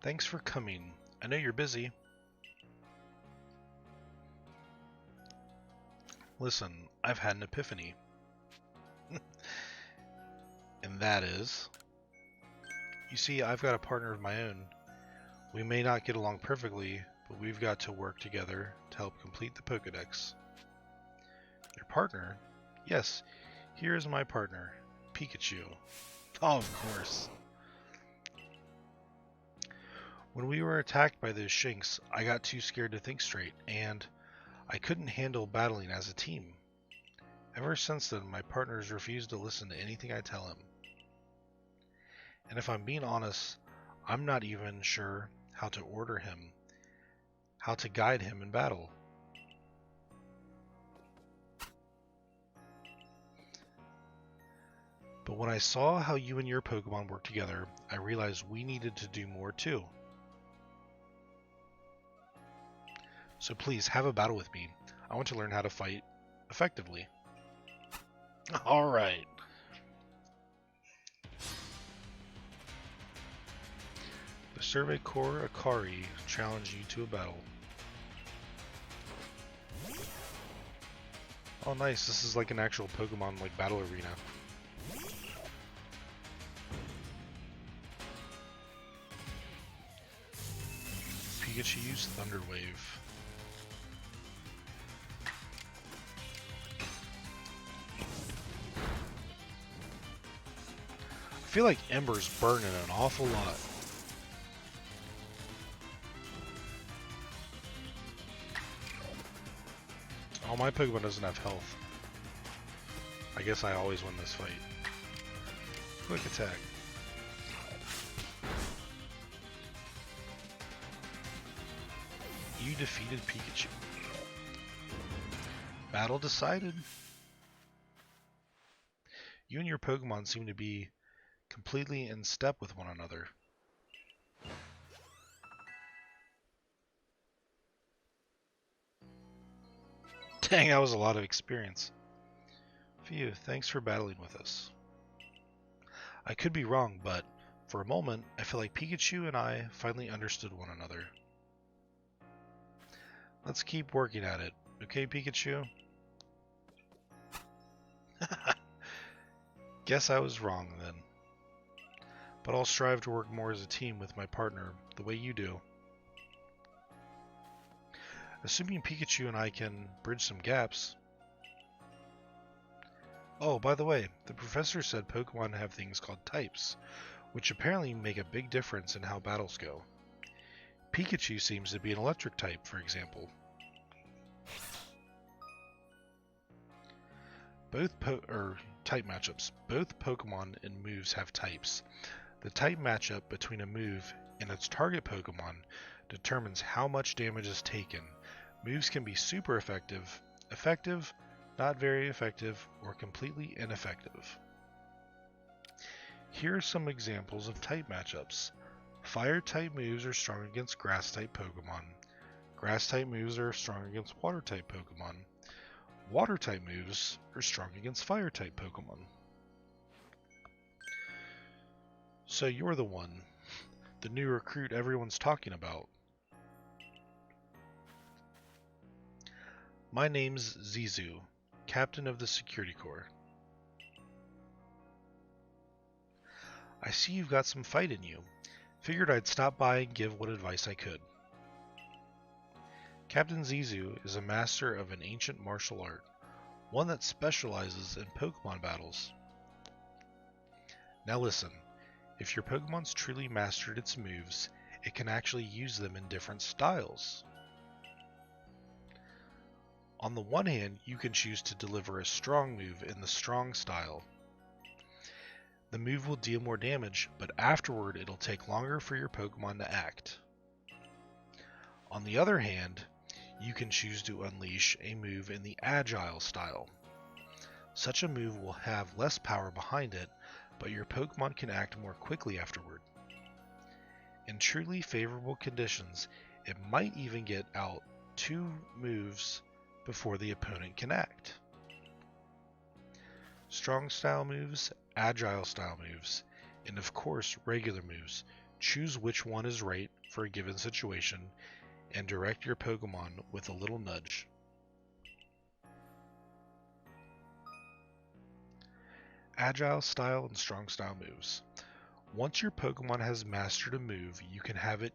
Thanks for coming. I know you're busy. Listen, I've had an epiphany. And that is, you see, I've got a partner of my own. We may not get along perfectly, but we've got to work together to help complete the Pokédex. Your partner? Yes, here is my partner, Pikachu. Oh, of course. When we were attacked by those Shinx, I got too scared to think straight, and I couldn't handle battling as a team. Ever since then, my partner's refused to listen to anything I tell him. And if I'm being honest, I'm not even sure how to order him, how to guide him in battle. But when I saw how you and your Pokemon work together, I realized we needed to do more too. So please, have a battle with me. I want to learn how to fight effectively. Alright. The Survey Corps Akari challenge you to a battle. Oh nice, this is like an actual Pokemon like battle arena. Pikachu used Thunder Wave. I feel like Ember's burning an awful lot. Oh, my Pokemon doesn't have health. I guess I always win this fight. Quick attack. You defeated Pikachu. Battle decided. You and your Pokemon seem to be completely in step with one another. Dang, that was a lot of experience. Phew, thanks for battling with us. I could be wrong, but for a moment, I feel like Pikachu and I finally understood one another. Let's keep working at it, okay, Pikachu? Guess I was wrong then. But I'll strive to work more as a team with my partner, the way you do. Assuming Pikachu and I can bridge some gaps. Oh, by the way, the professor said Pokemon have things called types, which apparently make a big difference in how battles go. Pikachu seems to be an electric type, for example. Type matchups. Both Pokemon and moves have types. The type matchup between a move and its target Pokemon determines how much damage is taken. Moves can be super effective, effective, not very effective, or completely ineffective. Here are some examples of type matchups. Fire-type moves are strong against Grass-type Pokemon. Grass-type moves are strong against Water-type Pokemon. Water-type moves are strong against Fire-type Pokemon. So you're the one, the new recruit everyone's talking about. My name's Zizu, captain of the Security Corps. I see you've got some fight in you. Figured I'd stop by and give what advice I could. Captain Zizu is a master of an ancient martial art, one that specializes in Pokemon battles. Now listen, if your Pokemon's truly mastered its moves, it can actually use them in different styles. On the one hand, you can choose to deliver a strong move in the strong style. The move will deal more damage, but afterward it'll take longer for your Pokemon to act. On the other hand, you can choose to unleash a move in the Agile style. Such a move will have less power behind it, but your Pokemon can act more quickly afterward. In truly favorable conditions, it might even get out 2 moves before the opponent can act. Strong style moves, agile style moves, and of course regular moves Choose which one is right for a given situation, and direct your Pokemon with a little nudge. Agile style and strong style moves. Once your Pokemon has mastered a move, you can have it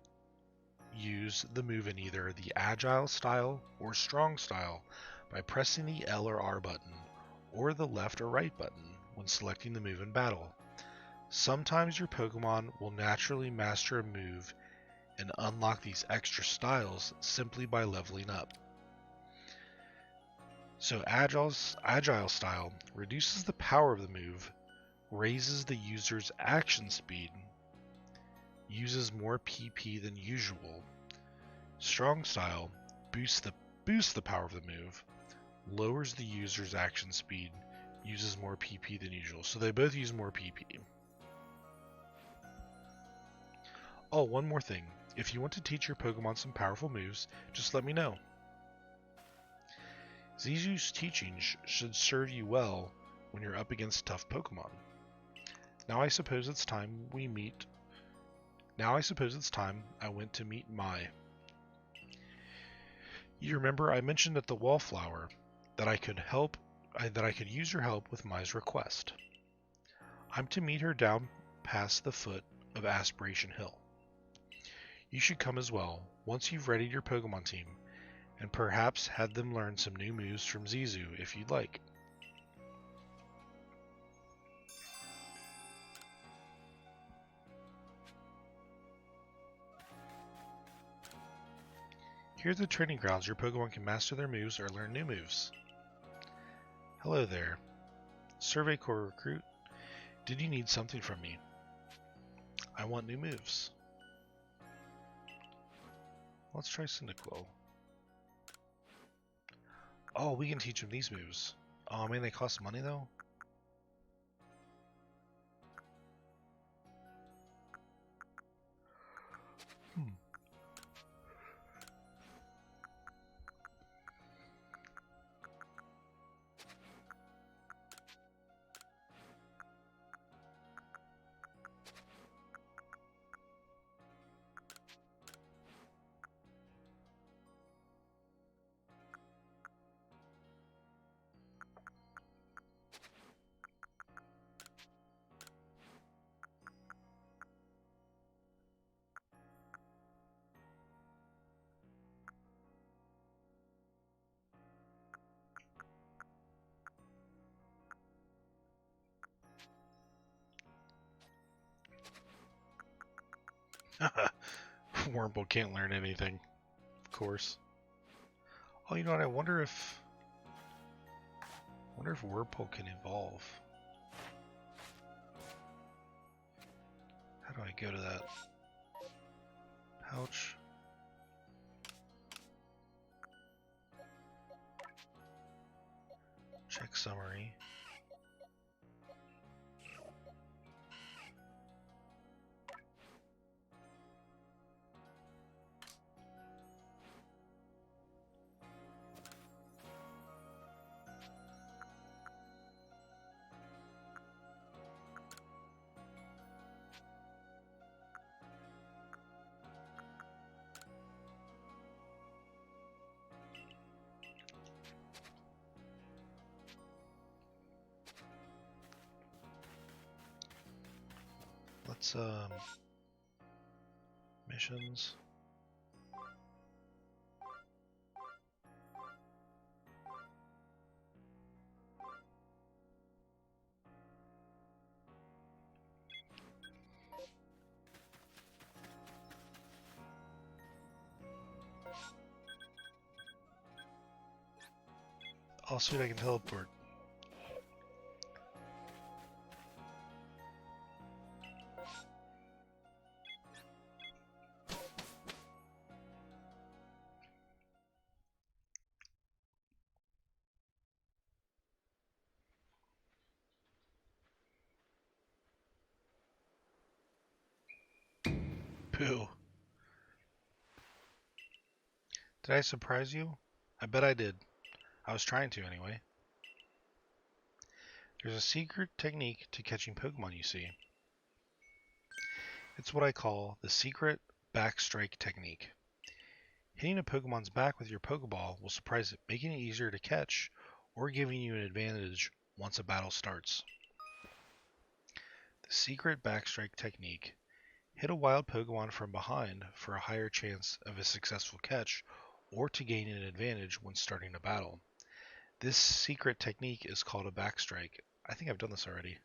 use the move in either the Agile style or strong style by pressing the L or R button, or the left or right button when selecting the move in battle. Sometimes your Pokemon will naturally master a move and unlock these extra styles simply by leveling up. So Agile style reduces the power of the move, raises the user's action speed, uses more PP than usual. Strong style boosts the power of the move, lowers the user's action speed, uses more PP than usual. So they both use more PP. Oh, one more thing. If you want to teach your Pokemon some powerful moves, just let me know. Zizu's teachings should serve you well when you're up against tough Pokemon. Now I suppose it's time I went to meet Mai. You remember I mentioned at the Wallflower that I could use your help with Mai's request. I'm to meet her down past the foot of Aspiration Hill. You should come as well, once you've readied your Pokemon team, and perhaps had them learn some new moves from Zizu if you'd like. Here are the training grounds. Your Pokemon can master their moves or learn new moves. Hello there. Survey Corps recruit. Did you need something from me? I want new moves. Let's try Cyndaquil. Oh, we can teach him these moves. Oh man, they cost money though? Wurmple can't learn anything, of course. Oh, you know what? I wonder if Wurmple can evolve. How do I go to that? Pouch. Check summary. Let's missions. Oh sweet, I can teleport. Pooh. Did I surprise you? I bet I did. I was trying to anyway. There's a secret technique to catching Pokemon, you see. It's what I call the secret backstrike technique. Hitting a Pokemon's back with your Pokeball will surprise it, making it easier to catch or giving you an advantage once a battle starts. The secret backstrike technique. Hit a wild Pokemon from behind for a higher chance of a successful catch or to gain an advantage when starting a battle. This secret technique is called a backstrike. I think I've done this already.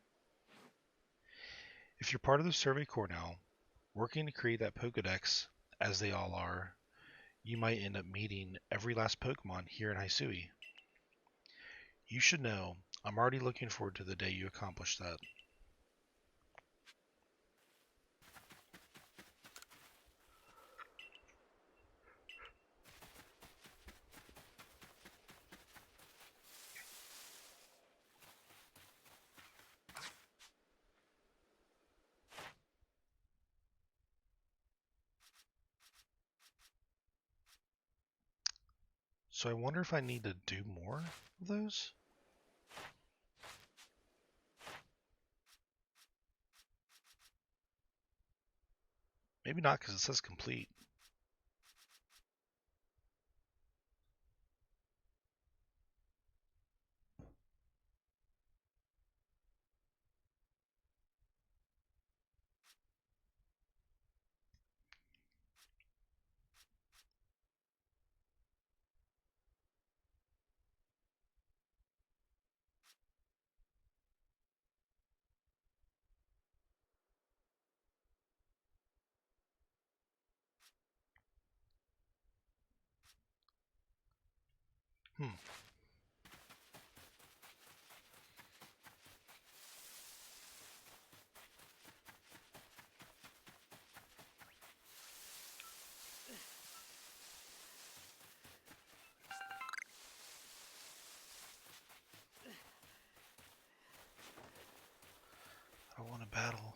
If you're part of the Survey Corps now, working to create that Pokedex, as they all are, you might end up meeting every last Pokemon here in Hisui. You should know, I'm already looking forward to the day you accomplish that. So I wonder if I need to do more of those? Maybe not, because it says complete. Hmm. I want to battle.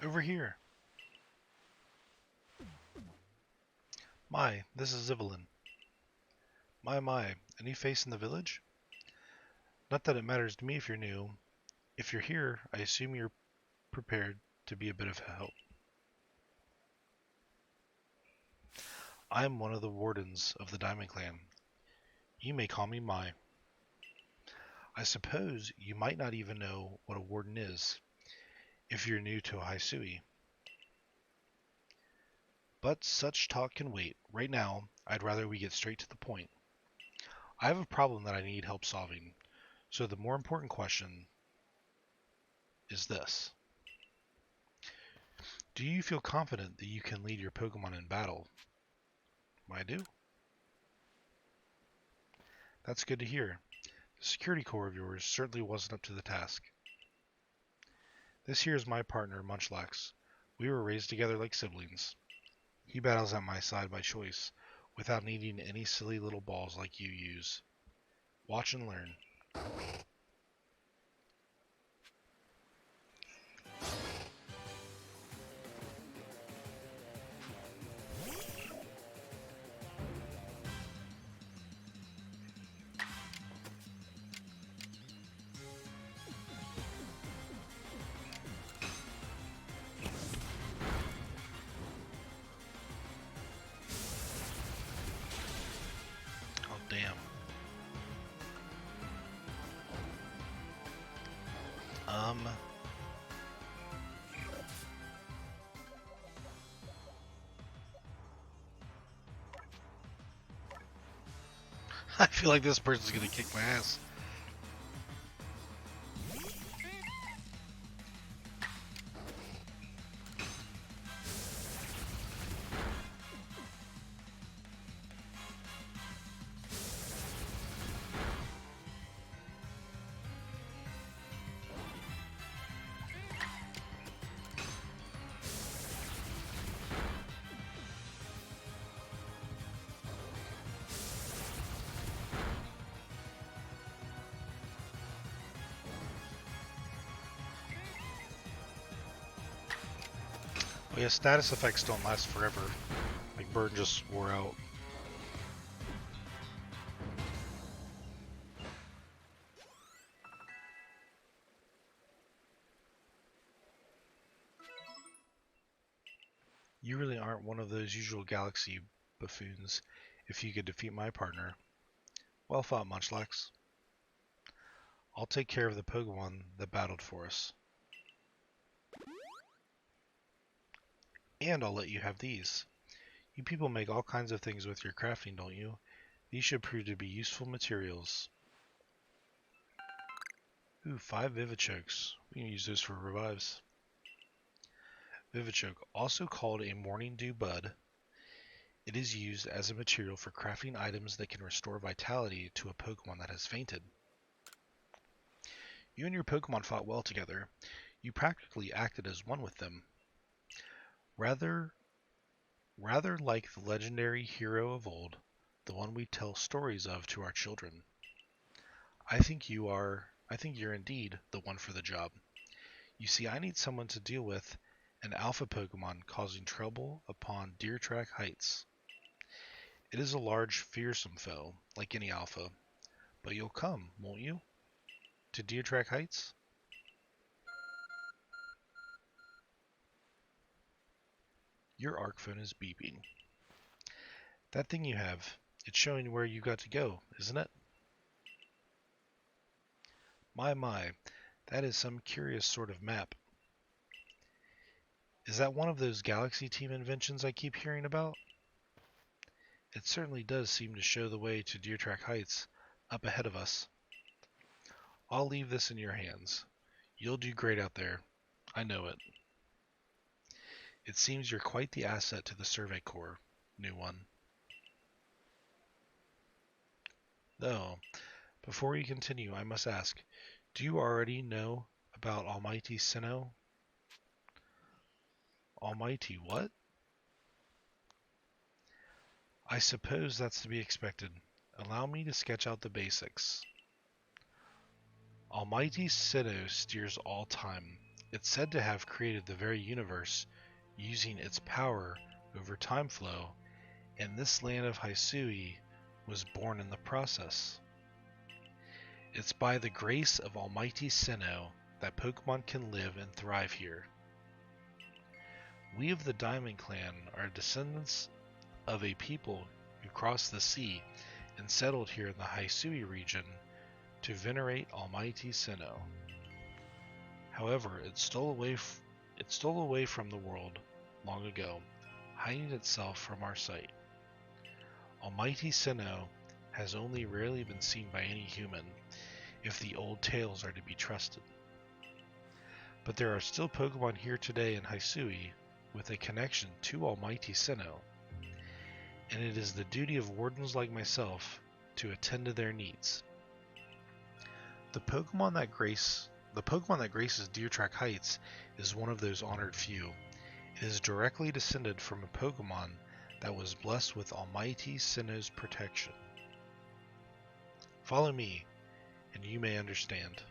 Over here. My, this is Evelyn. My, any face in the village? Not that it matters to me if you're new. If you're here, I assume you're prepared to be a bit of help. I'm one of the wardens of the Diamond Clan. You may call me Mai. I suppose you might not even know what a warden is, if you're new to Hisui. But such talk can wait. Right now, I'd rather we get straight to the point. I have a problem that I need help solving, so the more important question is this. Do you feel confident that you can lead your Pokemon in battle? I do. That's good to hear. The security corps of yours certainly wasn't up to the task. This here is my partner, Munchlax. We were raised together like siblings. He battles at my side by choice, without needing any silly little balls like you use. Watch and learn. Oh, damn. I feel like this person's gonna kick my ass. Oh yeah, status effects don't last forever. Like Burn just wore out. You really aren't one of those usual galaxy buffoons. If you could defeat my partner. Well fought, Munchlax. I'll take care of the Pokemon that battled for us. And I'll let you have these. You people make all kinds of things with your crafting, don't you? These should prove to be useful materials. Ooh, 5 Vivichokes. We can use those for revives. Vivichoke, also called a Morning Dew Bud. It is used as a material for crafting items that can restore vitality to a Pokemon that has fainted. You and your Pokemon fought well together. You practically acted as one with them. Rather like the legendary hero of old, the one we tell stories of to our children. I think you're indeed the one for the job. You see, I need someone to deal with an alpha Pokemon causing trouble upon Deer Track Heights. It is a large, fearsome foe, like any alpha. But you'll come, won't you? To Deer Track Heights? Your ARC phone is beeping. That thing you have, it's showing where you got to go, isn't it? My, that is some curious sort of map. Is that one of those Galaxy Team inventions I keep hearing about? It certainly does seem to show the way to Deer Track Heights, up ahead of us. I'll leave this in your hands. You'll do great out there. I know it. It seems you're quite the asset to the Survey Corps, new one. Though, before we continue, I must ask, do you already know about Almighty Sinnoh? Almighty what? I suppose that's to be expected. Allow me to sketch out the basics. Almighty Sinnoh steers all time. It's said to have created the very universe, using its power over time flow, and this land of Hisui was born in the process. It's by the grace of Almighty Sinnoh that Pokemon can live and thrive here. We of the Diamond Clan are descendants of a people who crossed the sea and settled here in the Hisui region to venerate Almighty Sinnoh. However, it stole away from the world long ago, hiding itself from our sight. Almighty Sinnoh has only rarely been seen by any human, if the old tales are to be trusted. But there are still Pokemon here today in Hisui with a connection to Almighty Sinnoh, and it is the duty of wardens like myself to attend to their needs. The Pokemon that graces Deer Track Heights is one of those honored few. It is directly descended from a Pokemon that was blessed with Almighty Sinnoh's protection. Follow me, and you may understand.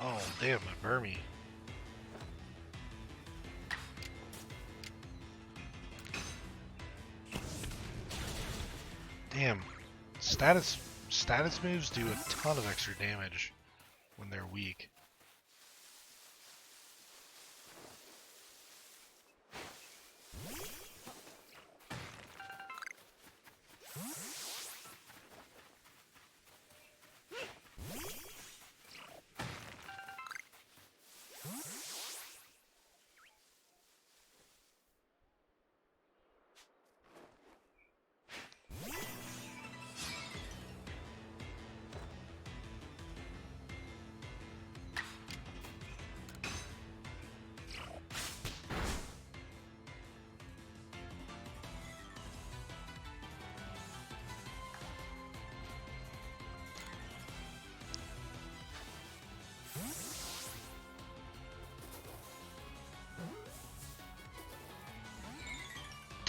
Oh, damn, a Burmy. Damn, status moves do a ton of extra damage when they're weak.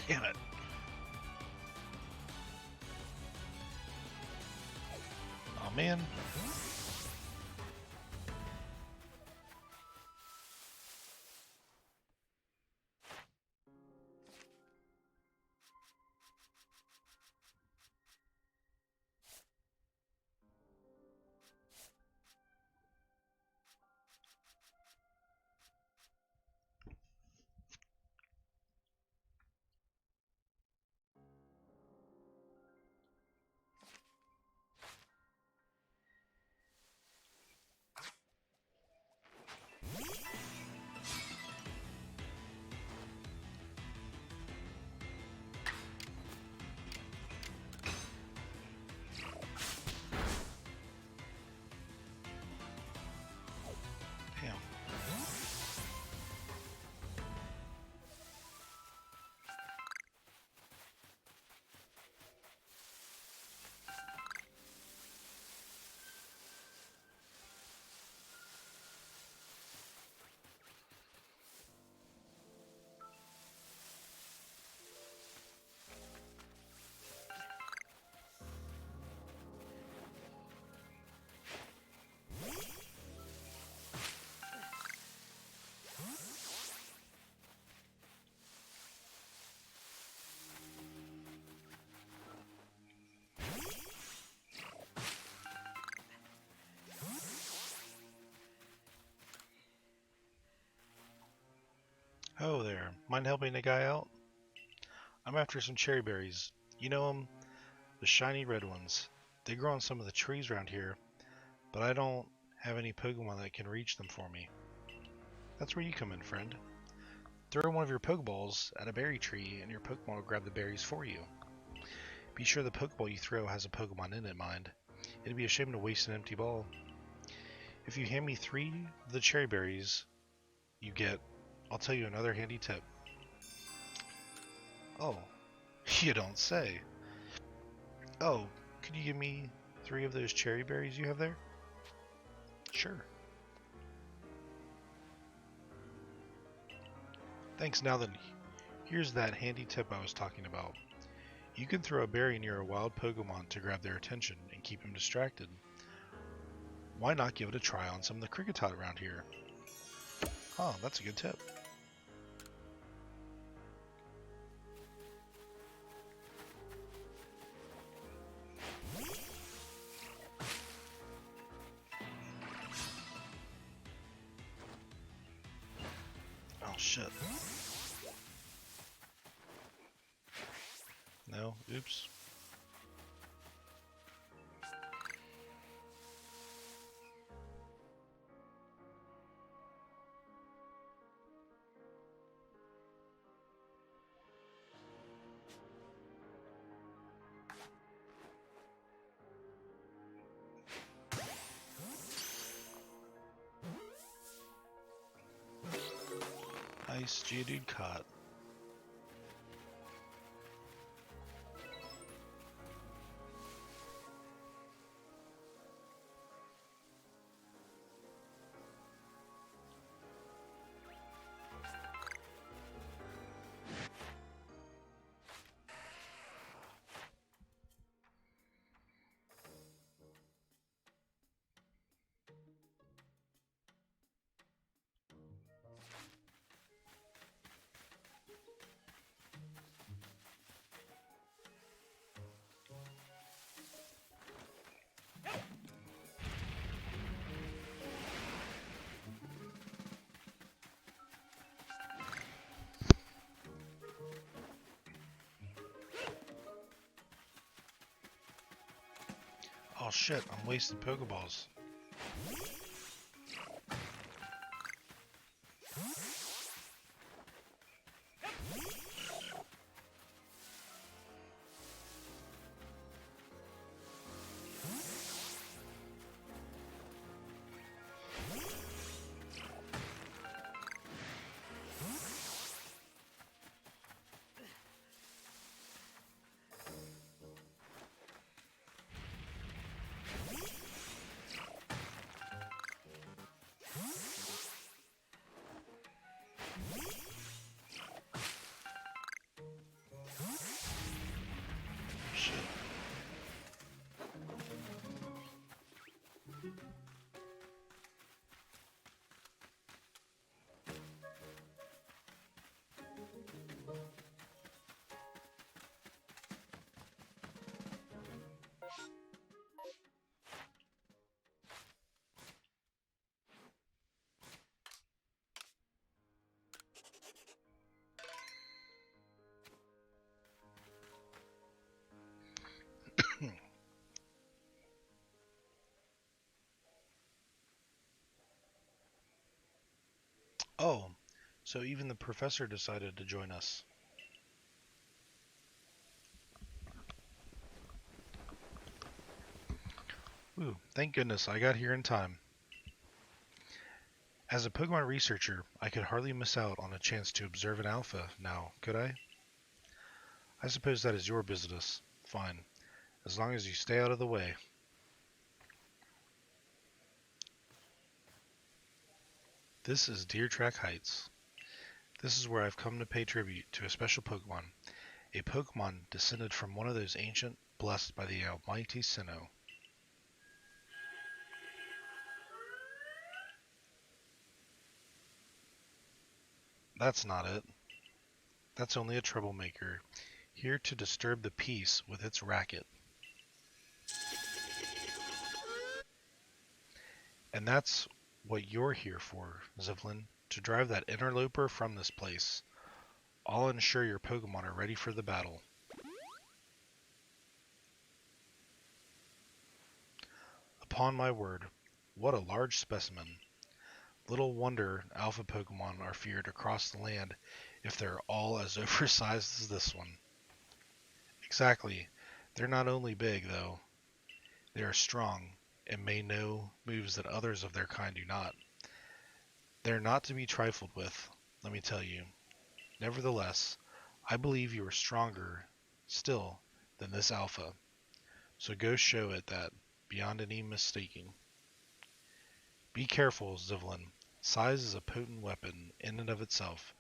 Damn it. Oh man. Damn. Oh there. Mind helping a guy out? I'm after some cherry berries. You know them? The shiny red ones. They grow on some of the trees around here, but I don't have any Pokemon that can reach them for me. That's where you come in, friend. Throw one of your Pokeballs at a berry tree and your Pokemon will grab the berries for you. Be sure the Pokeball you throw has a Pokemon in it, mind. It'd be a shame to waste an empty ball. If you hand me 3 of the cherry berries you get, I'll tell you another handy tip. Oh, you don't say. Oh, could you give me 3 of those cherry berries you have there? Sure. Thanks. Now then, here's that handy tip I was talking about. You can throw a berry near a wild Pokemon to grab their attention and keep them distracted. Why not give it a try on some of the Kricketot around here? Oh, that's a good tip. Oh shit. No, oops. Nice, Geodude caught. Oh shit, I'm wasting Pokeballs. Oh, so even the professor decided to join us. Ooh, thank goodness I got here in time. As a Pokemon researcher, I could hardly miss out on a chance to observe an alpha now, could I? I suppose that is your business. Fine, as long as you stay out of the way. This is Deer Track Heights. This is where I've come to pay tribute to a special Pokemon. A Pokemon descended from one of those ancient, blessed by the almighty Sinnoh. That's not it. That's only a troublemaker, here to disturb the peace with its racket. And that's what you're here for, Zivlin, to drive that interloper from this place. I'll ensure your Pokemon are ready for the battle. Upon my word, what a large specimen. Little wonder alpha Pokemon are feared across the land if they're all as oversized as this one. Exactly. They're not only big, though. They are strong, and may know moves that others of their kind do not. They're not to be trifled with, let me tell you. Nevertheless, I believe you are stronger, still, than this alpha. So go show it that, beyond any mistaking. Be careful, Zivlin. Size is a potent weapon in and of itself.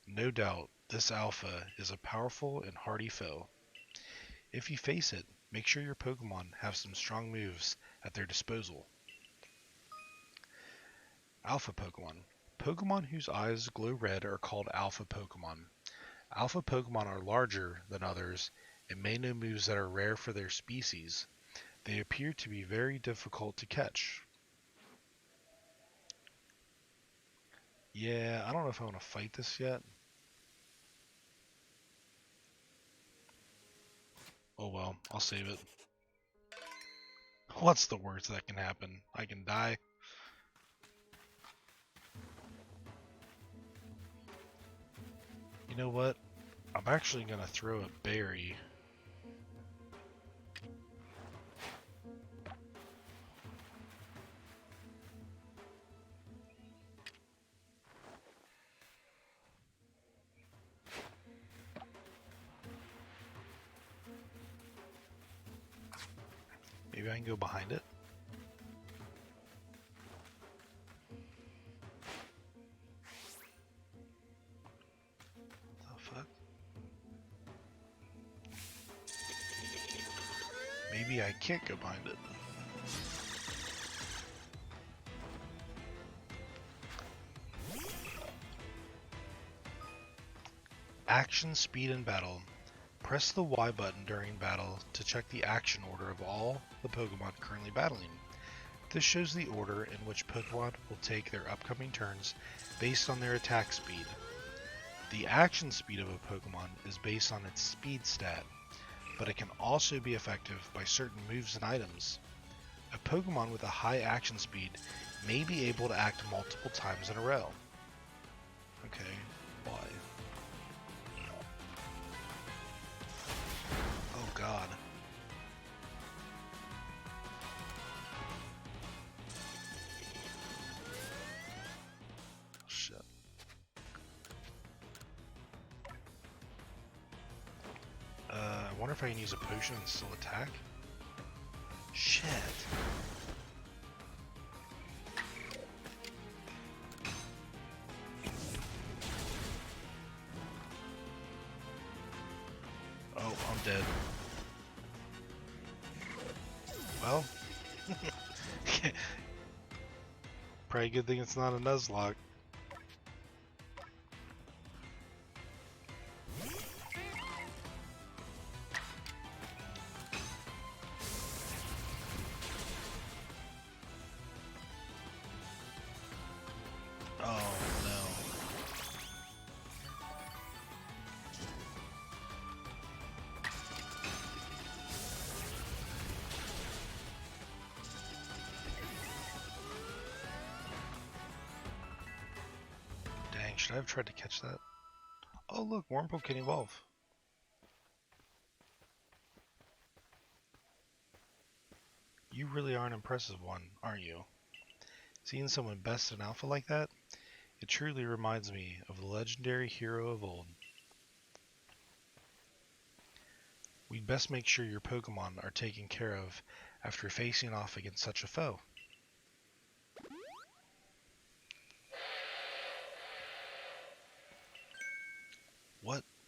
No doubt, this alpha is a powerful and hardy foe. If you face it, make sure your Pokemon have some strong moves at their disposal. Alpha Pokemon. Pokemon whose eyes glow red are called Alpha Pokemon. Alpha Pokemon are larger than others and may know moves that are rare for their species. They appear to be very difficult to catch. Yeah, I don't know if I want to fight this yet. Oh well, I'll save it. What's the worst that can happen? I can die. You know what? I'm actually gonna throw a berry. Maybe I can go behind it. The fuck? Maybe I can't go behind it. Action, speed, and battle. Press the Y button during battle to check the action order of all the Pokemon currently battling. This shows the order in which Pokemon will take their upcoming turns based on their attack speed. The action speed of a Pokemon is based on its speed stat, but it can also be effective by certain moves and items. A Pokemon with a high action speed may be able to act multiple times in a row. Okay, why? Oh god. Shit. I wonder if I can use a potion and still attack? Shit. Oh, I'm dead. Well, probably a good thing it's not a Nuzlocke. Oh no. Dang, should I have tried to catch that? Oh look, Wurmple can evolve. You really are an impressive one, aren't you? Seeing someone best in Alpha like that, it truly reminds me of the legendary hero of old. We'd best make sure your Pokemon are taken care of after facing off against such a foe.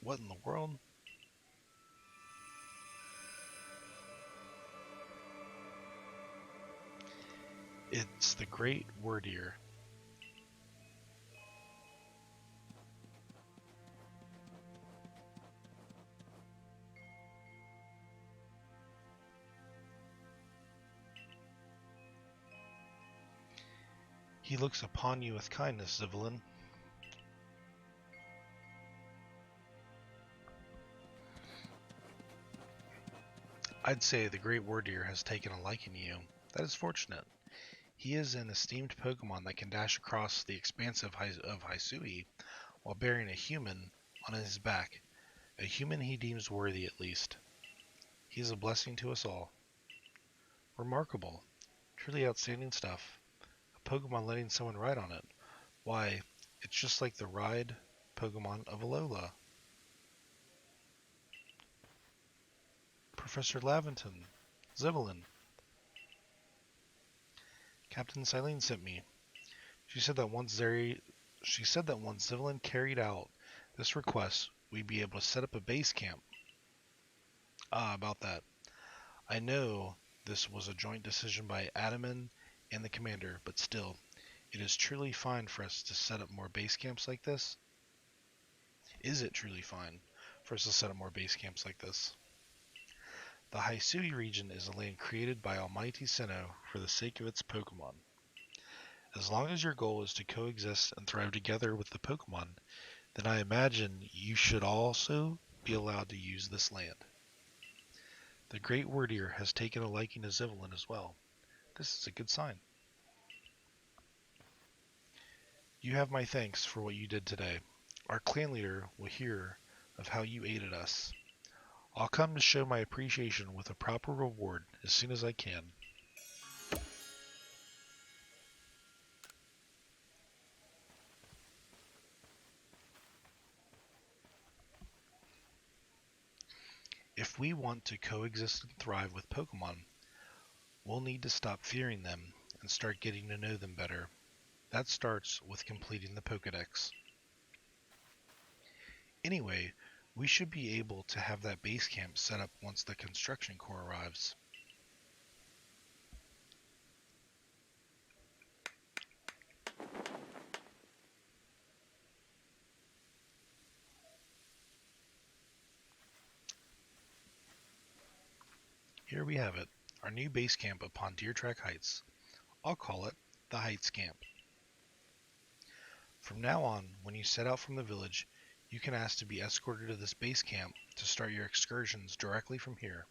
What in the world? It's the Great Wordeer. He looks upon you with kindness, Zivelin. I'd say the Great Wordeer has taken a liking to you. That is fortunate. He is an esteemed Pokemon that can dash across the expanse of Hisui while bearing a human on his back. A human he deems worthy at least. He is a blessing to us all. Remarkable. Truly outstanding stuff. A Pokemon letting someone ride on it. Why, it's just like the ride Pokemon of Alola. Professor Laventon. Zivelin. Captain Silene sent me. She said that once Zivelin carried out this request, we'd be able to set up a base camp. Ah, about that. I know this was a joint decision by Adaman and the commander, but still, it is truly fine for us to set up more base camps like this. Is it truly fine for us to set up more base camps like this? The Hisui region is a land created by Almighty Sinnoh for the sake of its Pokemon. As long as your goal is to coexist and thrive together with the Pokemon, then I imagine you should also be allowed to use this land. The Great Wordeer has taken a liking to Zivelin as well. This is a good sign. You have my thanks for what you did today. Our clan leader will hear of how you aided us. I'll come to show my appreciation with a proper reward as soon as I can. If we want to coexist and thrive with Pokemon, we'll need to stop fearing them and start getting to know them better. That starts with completing the Pokédex. Anyway, we should be able to have that base camp set up once the construction corps arrives. Here we have it, our new base camp upon Deer Track Heights. I'll call it the Heights Camp. From now on, when you set out from the village, you can ask to be escorted to this base camp to start your excursions directly from here.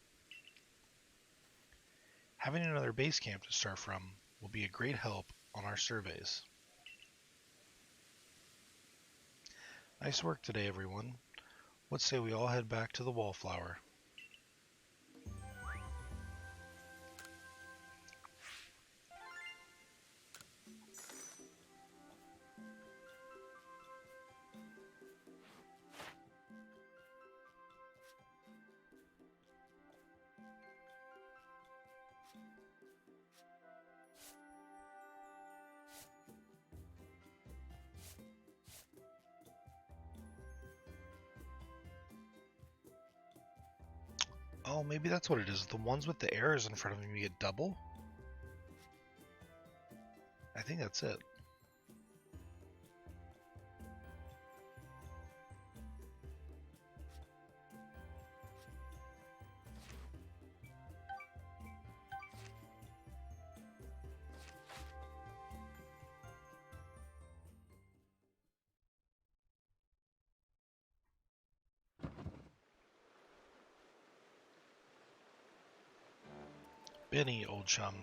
Having another base camp to start from will be a great help on our surveys. Nice work today, everyone. Let's say we all head back to the Wallflower. Oh, maybe that's what it is. The ones with the arrows in front of them, you get double? I think that's it. Benny, old chum.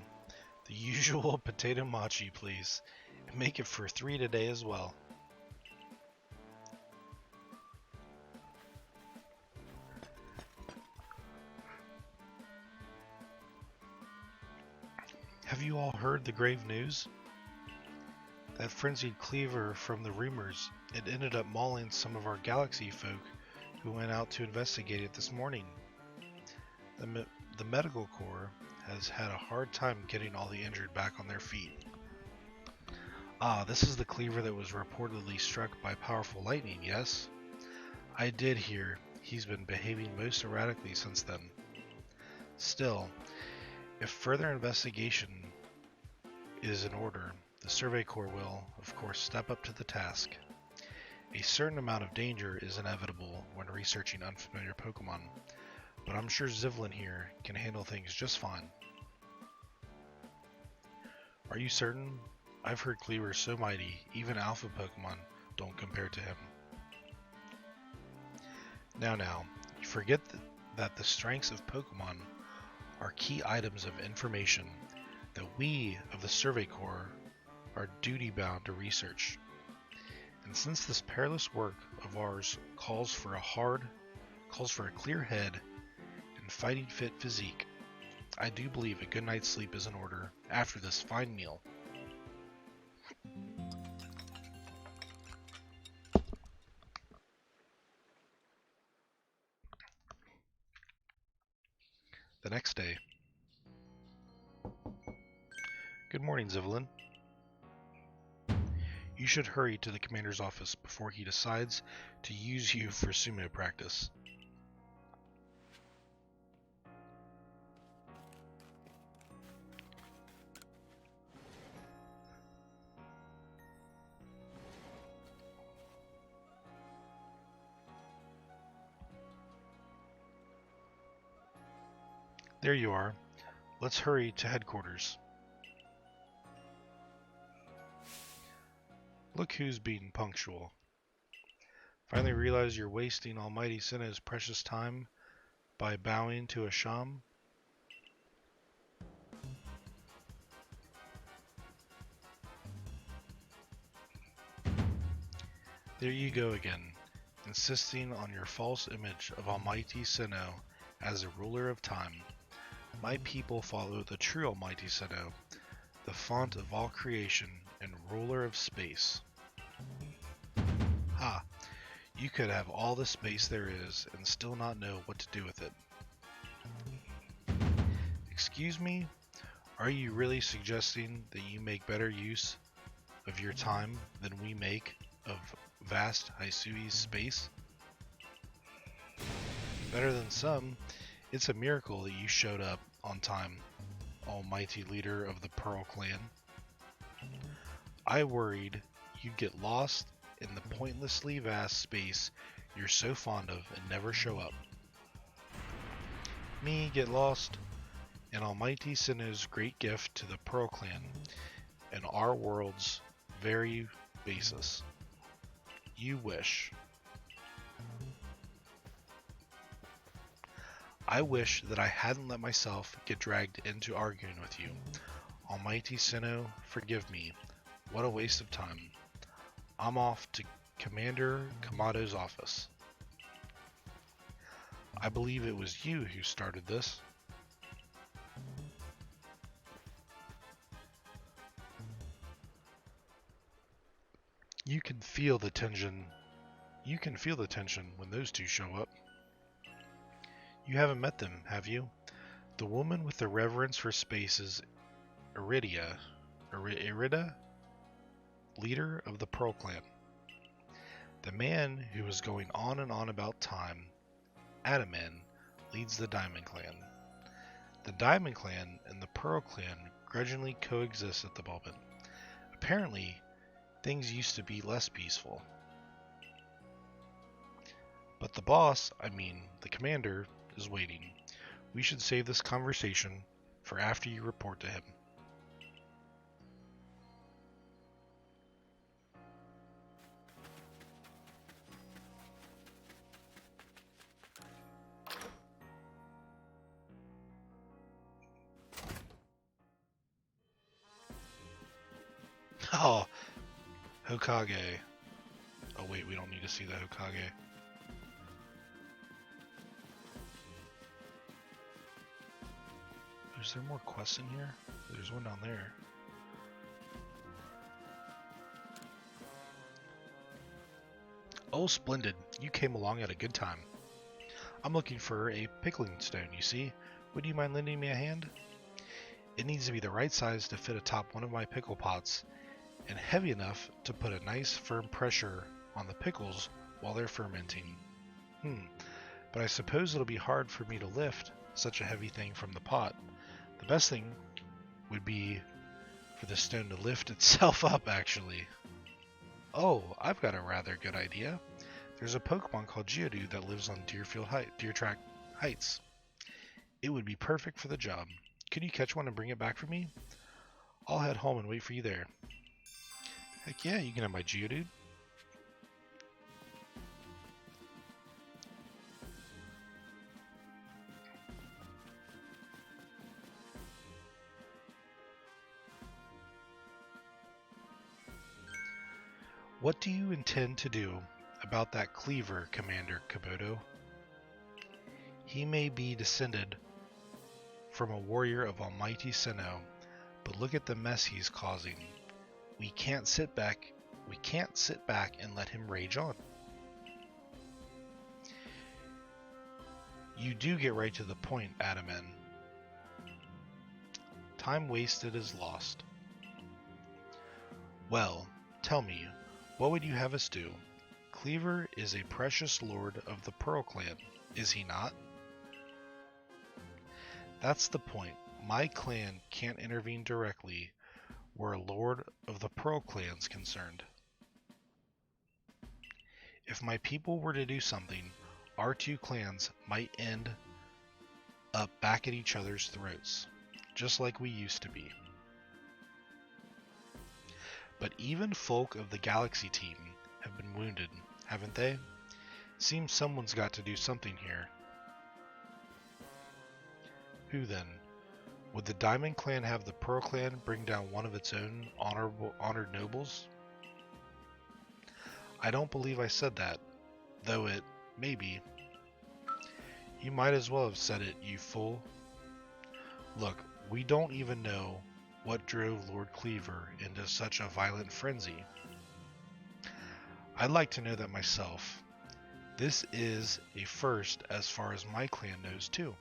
The usual potato machi, please. And make it for 3 today as well. Have you all heard the grave news? That frenzied cleaver from the rumors, it ended up mauling some of our galaxy folk who went out to investigate it this morning. The medical corps has had a hard time getting all the injured back on their feet. Ah, this is the cleaver that was reportedly struck by powerful lightning, yes? I did hear he's been behaving most erratically since then. Still, if further investigation is in order, the Survey Corps will, of course, step up to the task. A certain amount of danger is inevitable when researching unfamiliar Pokemon, but I'm sure Zivlin here can handle things just fine. Are you certain? I've heard Cleaver's so mighty, even Alpha Pokemon don't compare to him. Now, you forget that the strengths of Pokemon are key items of information that we of the Survey Corps are duty-bound to research. And since this perilous work of ours calls for a clear head and fighting fit physique, I do believe a good night's sleep is in order after this fine meal. The next day. Good morning, Zivlin. You should hurry to the commander's office before he decides to use you for sumo practice. There you are. Let's hurry to headquarters. Look who's being punctual. Finally realize you're wasting Almighty Sinnoh's precious time by bowing to a sham? There you go again, insisting on your false image of Almighty Sinnoh as a ruler of time. My people follow the true Almighty Sinnoh, the font of all creation and ruler of space. Ha! You could have all the space there is and still not know what to do with it. Excuse me? Are you really suggesting that you make better use of your time than we make of vast Hisui's space? Better than some. It's a miracle that you showed up on time, almighty leader of the Pearl Clan. I worried you'd get lost in the pointlessly vast space you're so fond of and never show up. Me get lost? And Almighty Sinnoh's great gift to the Pearl Clan and our world's very basis. You wish. I wish that I hadn't let myself get dragged into arguing with you. Almighty Sinnoh, forgive me. What a waste of time. I'm off to Commander Kamado's office. I believe it was you who started this. You can feel the tension. You can feel the tension when those two show up. You haven't met them, have you? The woman with the reverence for space is Irida, leader of the Pearl Clan. The man who is going on and on about time, Adaman, leads the Diamond Clan. The Diamond Clan and the Pearl Clan grudgingly coexist at the moment. Apparently, things used to be less peaceful. But the boss, the commander, is waiting. We should save this conversation for after you report to him. Oh, Hokage. Oh wait, we don't need to see the Hokage. Who's Is there more quests in here? There's one down there. Oh, splendid. You came along at a good time. I'm looking for a pickling stone, you see. Would you mind lending me a hand? It needs to be the right size to fit atop one of my pickle pots, and heavy enough to put a nice firm pressure on the pickles while they're fermenting. But I suppose it'll be hard for me to lift such a heavy thing from the pot. The best thing would be for the stone to lift itself up, actually. Oh, I've got a rather good idea. There's a Pokemon called Geodude that lives on Deer Track Heights. It would be perfect for the job. Could you catch one and bring it back for me? I'll head home and wait for you there. Heck yeah, you can have my Geodude. What do you intend to do about that cleaver, Commander Komodo? He may be descended from a warrior of almighty Sinnoh, but look at the mess he's causing. We can't sit back and let him rage on. You do get right to the point, Adaman. Time wasted is lost. Well, tell me, what would you have us do? Cleaver is a precious lord of the Pearl Clan, is he not? That's the point. My clan can't intervene directly where a lord of the Pearl Clan's concerned. If my people were to do something, our two clans might end up back at each other's throats, just like we used to be. But even folk of the Galaxy team have been wounded, haven't they? Seems someone's got to do something here. Who then? Would the Diamond Clan have the Pearl Clan bring down one of its own honored nobles? I don't believe I said that, though it may be. You might as well have said it, you fool. Look, we don't even know what drove Lord Cleaver into such a violent frenzy. I'd like to know that myself. This is a first as far as my clan knows too.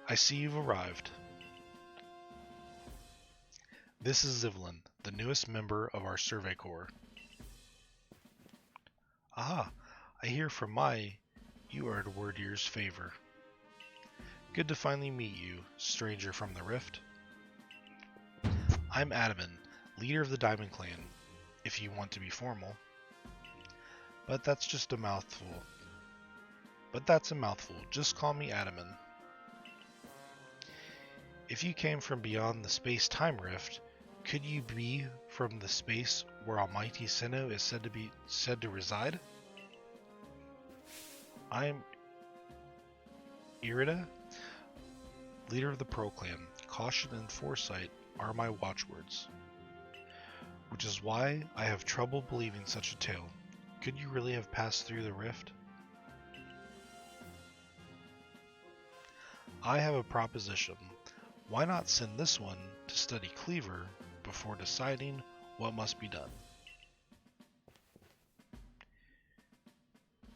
I see you've arrived. This is Zivlin, the newest member of our Survey Corps. Aha, I hear from you are toward yours favor. Good to finally meet you, stranger from the Rift. I'm Adaman, leader of the Diamond Clan, if you want to be formal. But that's a mouthful. Just call me Adaman. If you came from beyond the space-time rift, could you be from the space where Almighty Sinnoh is said to reside? I am Irida, leader of the Pearl Clan. Caution and foresight are my watchwords. Which is why I have trouble believing such a tale. Could you really have passed through the rift? I have a proposition. Why not send this one to study Cleaver before deciding what must be done?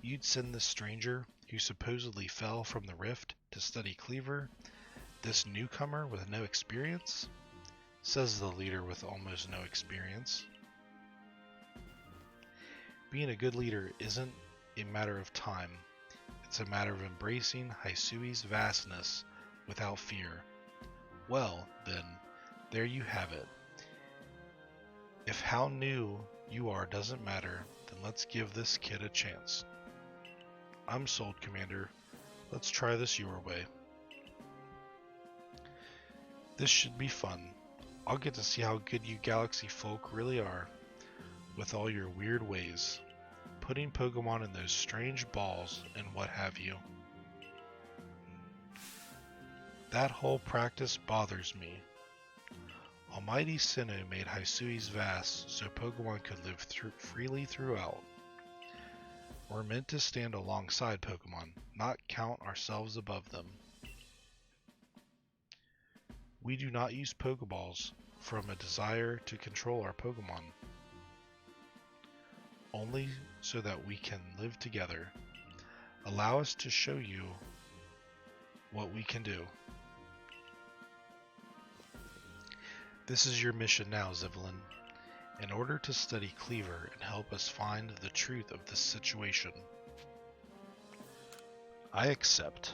You'd send this stranger, who supposedly fell from the rift, to study Cleaver? This newcomer with no experience? Says the leader with almost no experience. Being a good leader isn't a matter of time. It's a matter of embracing Hisui's vastness without fear. Well, then, there you have it. If how new you are doesn't matter, then let's give this kid a chance. I'm sold, Commander. Let's try this your way. This should be fun. I'll get to see how good you Galaxy folk really are, with all your weird ways. Putting Pokemon in those strange balls and what have you. That whole practice bothers me. Almighty Sinnoh made Hisui's vast so Pokemon could live freely throughout. We're meant to stand alongside Pokemon, not count ourselves above them. We do not use Pokeballs from a desire to control our Pokemon, only so that we can live together. Allow us to show you what we can do. This is your mission now, Zivlin. In order to study Cleaver and help us find the truth of this situation. I accept.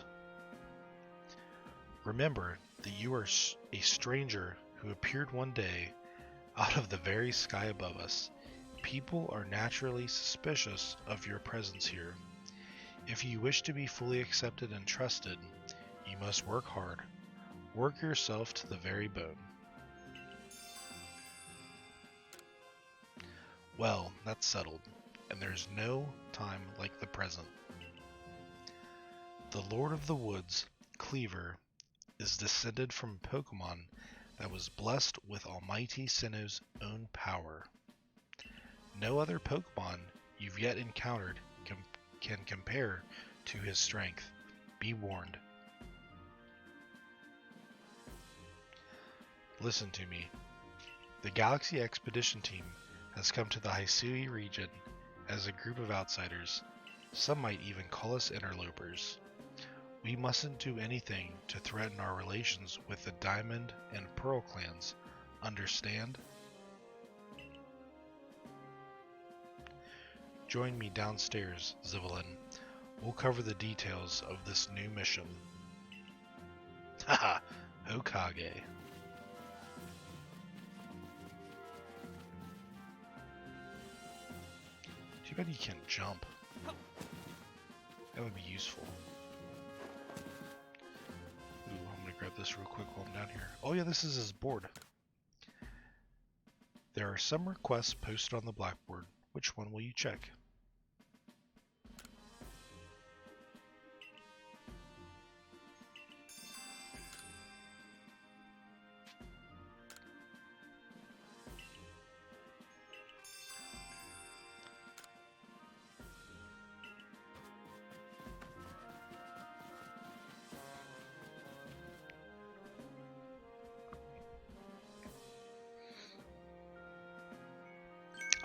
Remember that you are a stranger who appeared one day out of the very sky above us. People are naturally suspicious of your presence here. If you wish to be fully accepted and trusted, you must work hard. Work yourself to the very bone. Well, that's settled, and there's no time like the present. The Lord of the Woods, Cleaver, is descended from a Pokemon that was blessed with Almighty Sinnoh's own power. No other Pokemon you've yet encountered can compare to his strength. Be warned. Listen to me. The Galaxy Expedition Team has come to the Hisui region as a group of outsiders. Some might even call us interlopers. We mustn't do anything to threaten our relations with the Diamond and Pearl clans. Understand? Join me downstairs, Zivlin. We'll cover the details of this new mission. Haha, Hokage. Too bad you can't jump. That would be useful. Ooh, I'm gonna grab this real quick while I'm down here. Oh yeah, this is his board. There are some requests posted on the blackboard. Which one will you check?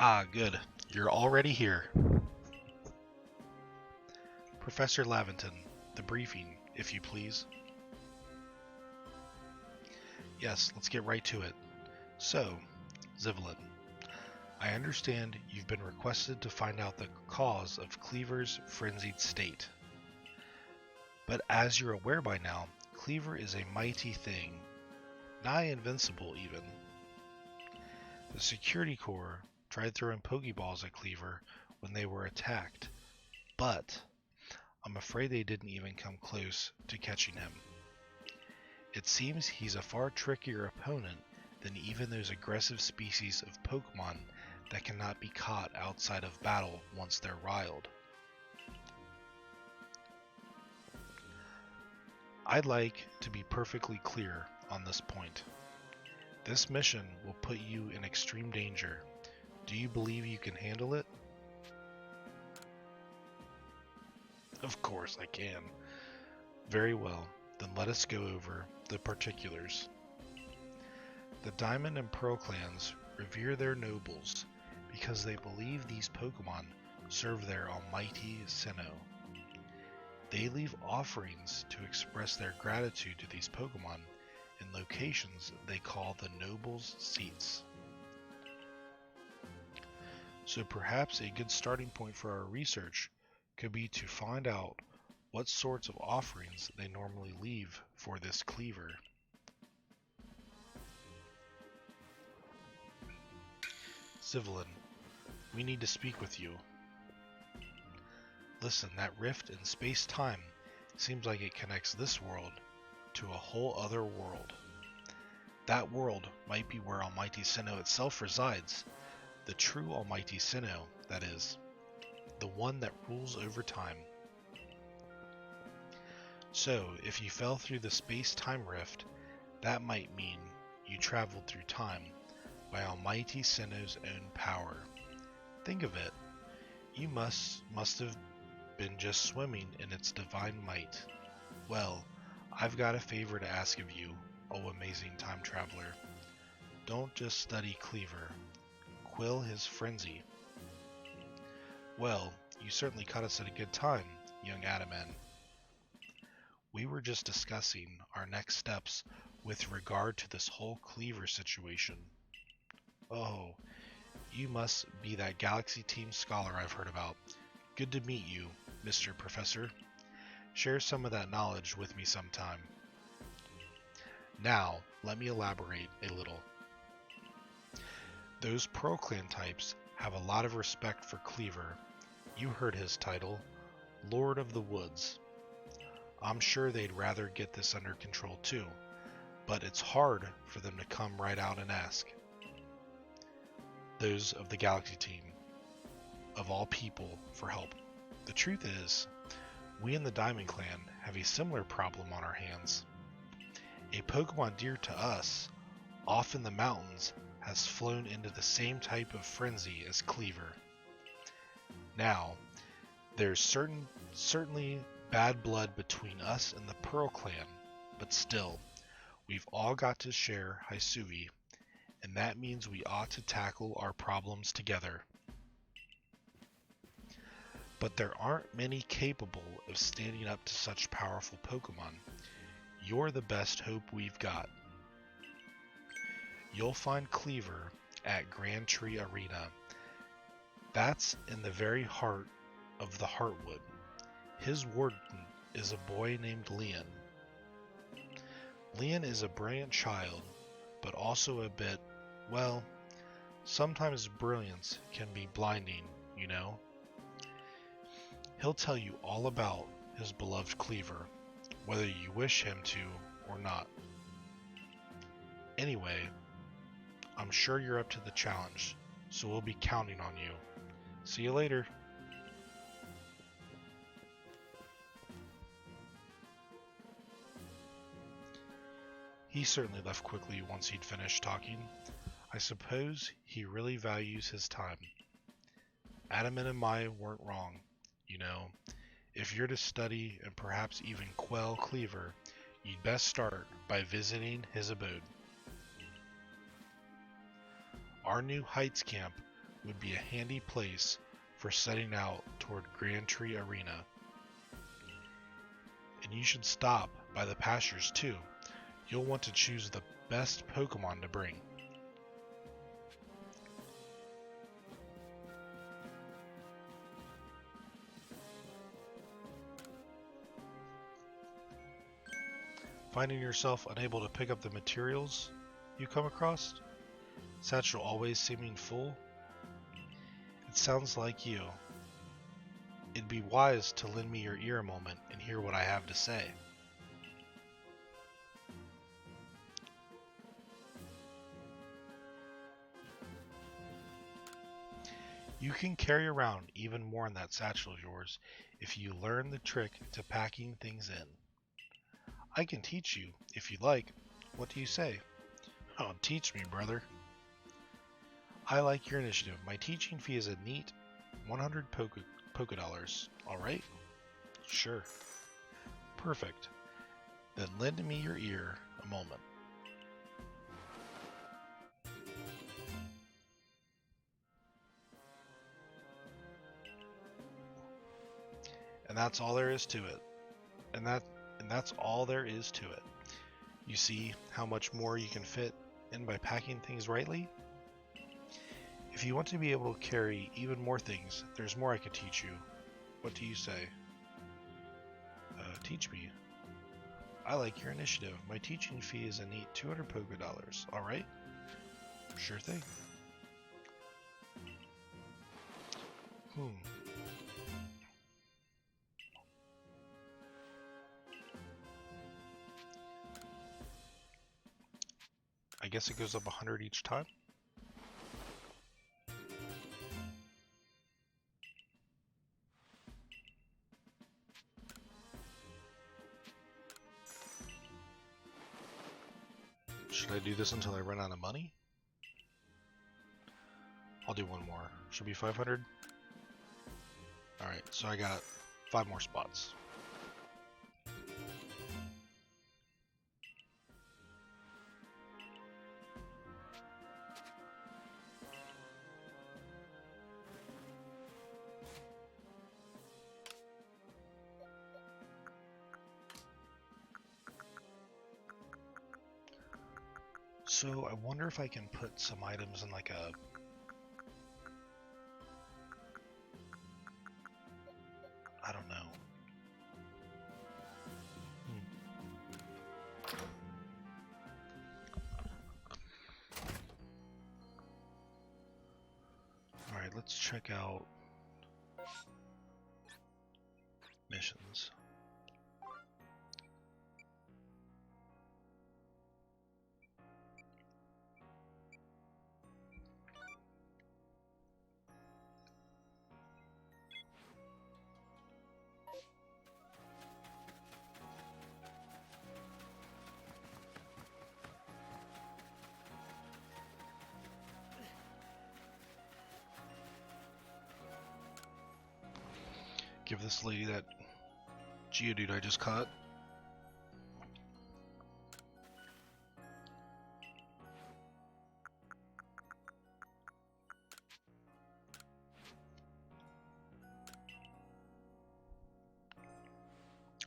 Ah, good. You're already here. Professor Laventon, the briefing, if you please. Yes, let's get right to it. So, Zivlin, I understand you've been requested to find out the cause of Cleaver's frenzied state. But as you're aware by now, Cleaver is a mighty thing, nigh invincible even. The Security Corps tried throwing Pokeballs at Cleaver when they were attacked, but I'm afraid they didn't even come close to catching him. It seems he's a far trickier opponent than even those aggressive species of Pokemon that cannot be caught outside of battle once they're riled. I'd like to be perfectly clear on this point. This mission will put you in extreme danger. Do you believe you can handle it? Of course I can. Very well, then let us go over the particulars. The Diamond and Pearl clans revere their nobles because they believe these Pokemon serve their almighty Sinnoh. They leave offerings to express their gratitude to these Pokemon in locations they call the Nobles' Seats. So perhaps a good starting point for our research could be to find out what sorts of offerings they normally leave for this Cleaver. Zivlin, we need to speak with you. Listen, that rift in space-time seems like it connects this world to a whole other world. That world might be where Almighty Sinnoh itself resides. The true Almighty Sinnoh, that is. The one that rules over time. So, if you fell through the space-time rift, that might mean you traveled through time by Almighty Sinnoh's own power. Think of it. You must have been just swimming in its divine might. Well, I've got a favor to ask of you. oh amazing time traveler. Don't just study Cleaver. Quill his frenzy. Well, you certainly caught us at a good time, young Adaman. We were just discussing our next steps with regard to this whole Cleaver situation. Oh, you must be that Galaxy Team scholar I've heard about. Good to meet you, Mr. Professor. Share some of that knowledge with me sometime. Now, let me elaborate a little. Those Pearl Clan types have a lot of respect for Cleaver. You heard his title, Lord of the Woods. I'm sure they'd rather get this under control too, but it's hard for them to come right out and ask. Those of the Galaxy Team, of all people, for help. The truth is, we in the Diamond Clan have a similar problem on our hands. A Pokemon dear to us, off in the mountains, has flown into the same type of frenzy as Cleaver. Now, there's certainly bad blood between us and the Pearl Clan, but still, we've all got to share Hisui, and that means we ought to tackle our problems together. But there aren't many capable of standing up to such powerful Pokemon. You're the best hope we've got. You'll find Cleaver at Grand Tree Arena. That's in the very heart of the Heartwood. His warden is a boy named Leon. Leon is a brilliant child, but also a bit, well, sometimes brilliance can be blinding, you know. He'll tell you all about his beloved Cleaver, whether you wish him to or not. Anyway, I'm sure you're up to the challenge, so we'll be counting on you. See you later. He certainly left quickly once he'd finished talking. I suppose he really values his time. Adaman and Mai weren't wrong, you know. If you're to study and perhaps even quell Cleaver, you'd best start by visiting his abode. Our new Heights camp would be a handy place for setting out toward Grand Tree Arena. And you should stop by the pastures too. You'll want to choose the best Pokemon to bring. Finding yourself unable to pick up the materials you come across? Satchel always seeming full? It sounds like you. It'd be wise to lend me your ear a moment and hear what I have to say. You can carry around even more in that satchel of yours if you learn the trick to packing things in. I can teach you, if you like. What do you say? Oh, teach me, brother. I like your initiative. My teaching fee is a neat 100 Poké Dollars. Alright? Sure. Perfect. Then lend me your ear a moment. And that's all there is to it. And that's all there is to it. You see how much more you can fit in by packing things rightly? If you want to be able to carry even more things, there's more I could teach you. What do you say? Teach me. I like your initiative. My teaching fee is a neat 200 Poké Dollars. Alright? Sure thing. I guess it goes up 100 each time? Should I do this until I run out of money? I'll do one more. Should be 500? Alright, so I got 5 more spots. So I wonder if I can put some items in like a... I don't know. Alright, let's check out missions. Give this lady that Geodude I just caught.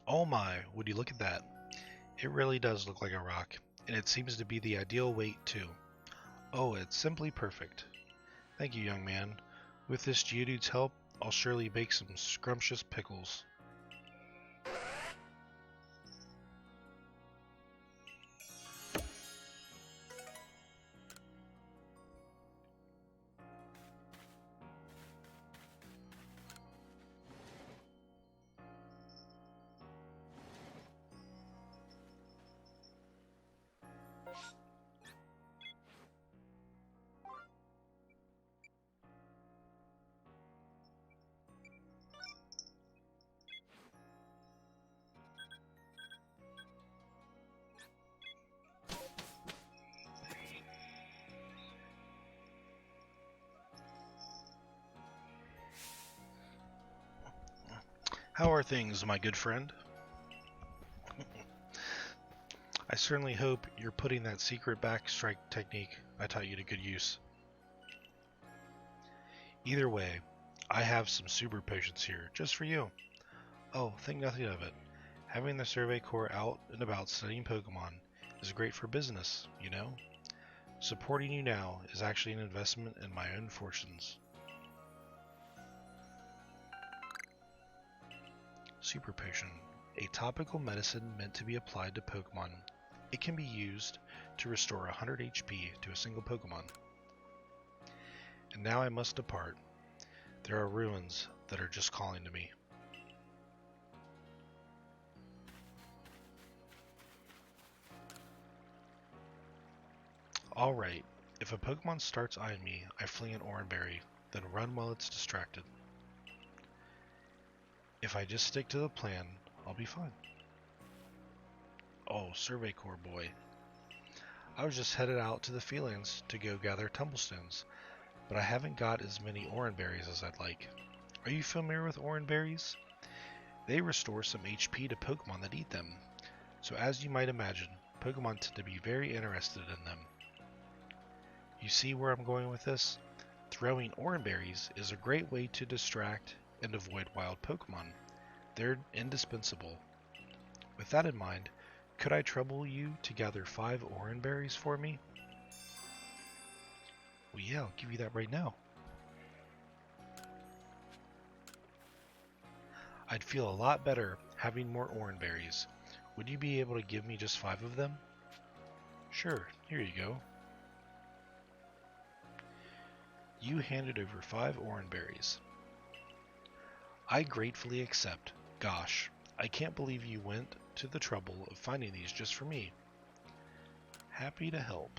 Oh my, would you look at that? It really does look like a rock, and it seems to be the ideal weight too. Oh, it's simply perfect. Thank you, young man. With this Geodude's help, I'll surely bake some scrumptious pickles. How are things, my good friend? I certainly hope you're putting that secret backstrike technique I taught you to good use. Either way, I have some super potions here, just for you. Oh, think nothing of it. Having the Survey Corps out and about studying Pokemon is great for business, you know? Supporting you now is actually an investment in my own fortunes. Super Potion. A topical medicine meant to be applied to Pokemon. It can be used to restore 100 HP to a single Pokemon. And now I must depart. There are ruins that are just calling to me. Alright, if a Pokemon starts eyeing me, I fling an Oranberry, then run while it's distracted. If I just stick to the plan, I'll be fine. Oh, Survey Corps boy. I was just headed out to the Feelings to go gather tumblestones, but I haven't got as many Oranberries as I'd like. Are you familiar with Oranberries? They restore some HP to Pokemon that eat them, so as you might imagine, Pokemon tend to be very interested in them. You see where I'm going with this? Throwing Oranberries is a great way to distract and avoid wild Pokemon. They're indispensable. With that in mind, could I trouble you to gather 5 Oranberries for me? Well, yeah, I'll give you that right now. I'd feel a lot better having more Oranberries. Would you be able to give me just 5 of them? Sure, here you go. You handed over 5 Oranberries. I gratefully accept. Gosh, I can't believe you went to the trouble of finding these just for me. Happy to help.